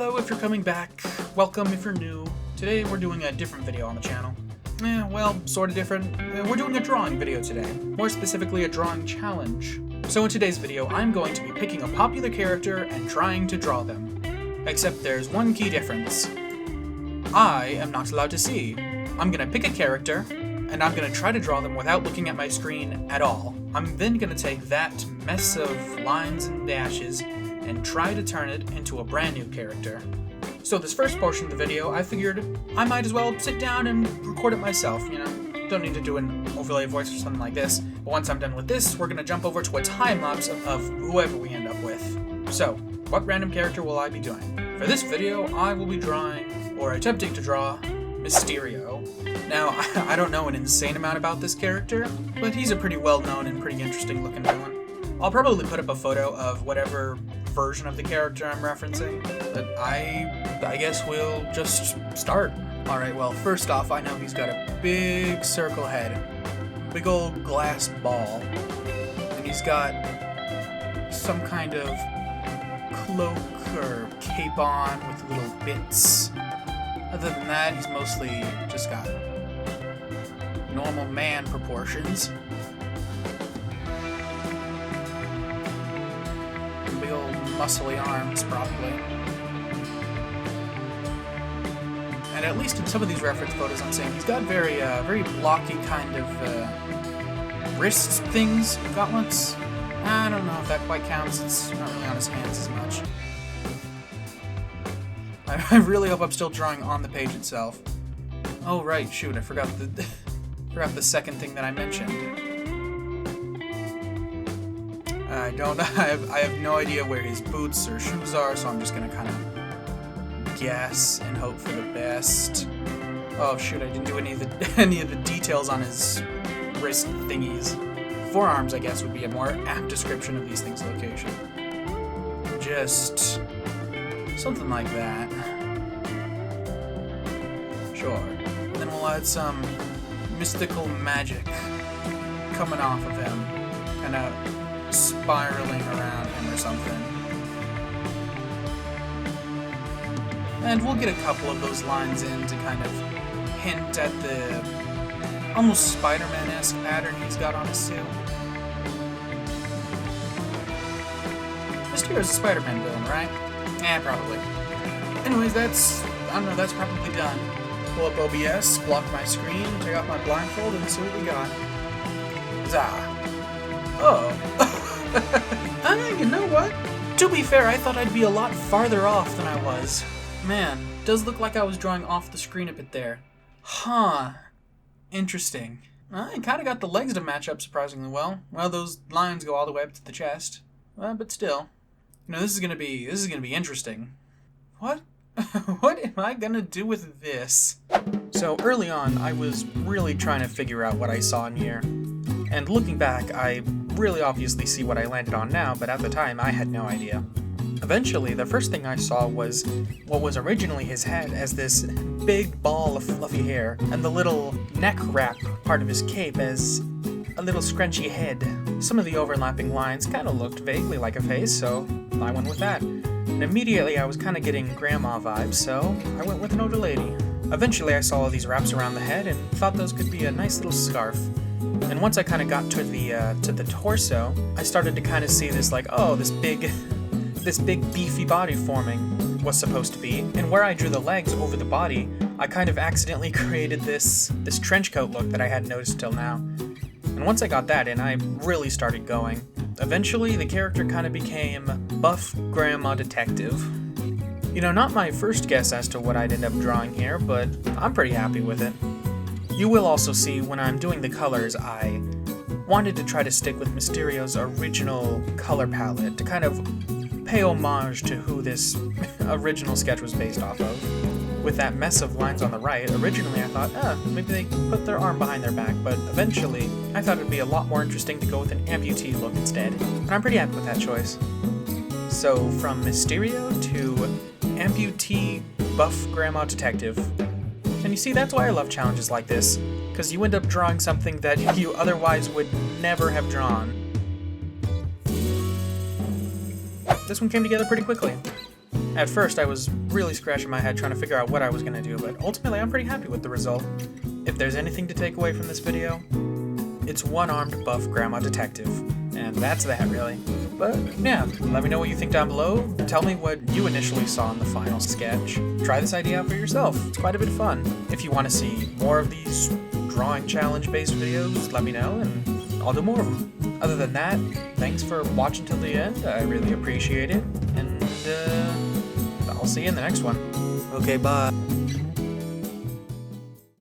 Hello if you're coming back, welcome if you're new. Today we're doing a different video on the channel. Well, sort of different. We're doing a drawing video today, more specifically a drawing challenge. So in today's video, I'm going to be picking a popular character and trying to draw them. Except there's one key difference. I am not allowed to see. I'm gonna pick a character, and I'm gonna try to draw them without looking at my screen at all. I'm then gonna take that mess of lines and dashes and try to turn it into a brand new character. So this first portion of the video, I figured I might as well sit down and record it myself, you know? Don't need to do an overlay voice or something like this. But once I'm done with this, we're gonna jump over to a time-lapse of whoever we end up with. So, what random character will I be doing? For this video, I will be drawing, or attempting to draw, Mysterio. Now, I don't know an insane amount about this character, but he's a pretty well-known and pretty interesting looking villain. I'll probably put up a photo of whatever version of the character I'm referencing, but I guess we'll just start. Alright, well, first off, I know he's got a big circle head, big old glass ball, and he's got some kind of cloak or cape on with little bits. Other than that, he's mostly just got normal man proportions. Big old muscly arms, probably. And at least in some of these reference photos I'm seeing, he's got very blocky kind of wrist things, gauntlets. I don't know if that quite counts, it's not really on his hands as much. I really hope I'm still drawing on the page itself. Oh right, shoot, I forgot the second thing that I mentioned. I have no idea where his boots or shoes are, so I'm just gonna kind of guess and hope for the best. Oh shoot, I didn't do any of the details on his wrist thingies. Forearms, I guess, would be a more apt description of these things' location. Just something like that. Sure. And then we'll add some mystical magic coming off of him, kind of spiraling around him or something. And we'll get a couple of those lines in to kind of hint at the almost Spider-Man-esque pattern he's got on his suit. Mysterio's a Spider-Man villain, right? Probably. Anyways, that's probably done. Pull up OBS, block my screen, take out my blindfold, and see what we got. Zah. Oh. You know what? To be fair, I thought I'd be a lot farther off than I was. Man, does look like I was drawing off the screen a bit there. Huh. Interesting. I kinda got the legs to match up surprisingly well. Well, those lines go all the way up to the chest. But still. You know, this is gonna be interesting. What? What am I gonna do with this? So early on, I was really trying to figure out what I saw in here. And looking back, I really obviously see what I landed on now, but at the time, I had no idea. Eventually, the first thing I saw was what was originally his head as this big ball of fluffy hair, and the little neck wrap part of his cape as a little scrunchy head. Some of the overlapping lines kind of looked vaguely like a face, so I went with that. And immediately I was kind of getting grandma vibes, so I went with an older lady. Eventually I saw all these wraps around the head and thought those could be a nice little scarf. And once I kind of got to the torso, I started to kind of see this like, oh, this big beefy body forming was supposed to be. And where I drew the legs over the body, I kind of accidentally created this trench coat look that I hadn't noticed till now. And once I got that in, I really started going. Eventually, the character kind of became buff grandma detective. You know, not my first guess as to what I'd end up drawing here, but I'm pretty happy with it. You will also see when I'm doing the colors, I wanted to try to stick with Mysterio's original color palette to kind of pay homage to who this original sketch was based off of. With that mess of lines on the right, originally I thought, maybe they put their arm behind their back, but eventually I thought it'd be a lot more interesting to go with an amputee look instead, and I'm pretty happy with that choice. So from Mysterio to amputee buff grandma detective. And you see, that's why I love challenges like this, because you end up drawing something that you otherwise would never have drawn. This one came together pretty quickly. At first, I was really scratching my head trying to figure out what I was going to do, but ultimately I'm pretty happy with the result. If there's anything to take away from this video, it's one-armed buff grandma detective. And that's that, really. But yeah, let me know what you think down below. Tell me what you initially saw in the final sketch. Try this idea out for yourself. It's quite a bit of fun. If you want to see more of these drawing challenge-based videos, let me know and I'll do more of them. Other than that, thanks for watching till the end. I really appreciate it. And I'll see you in the next one. Okay, bye.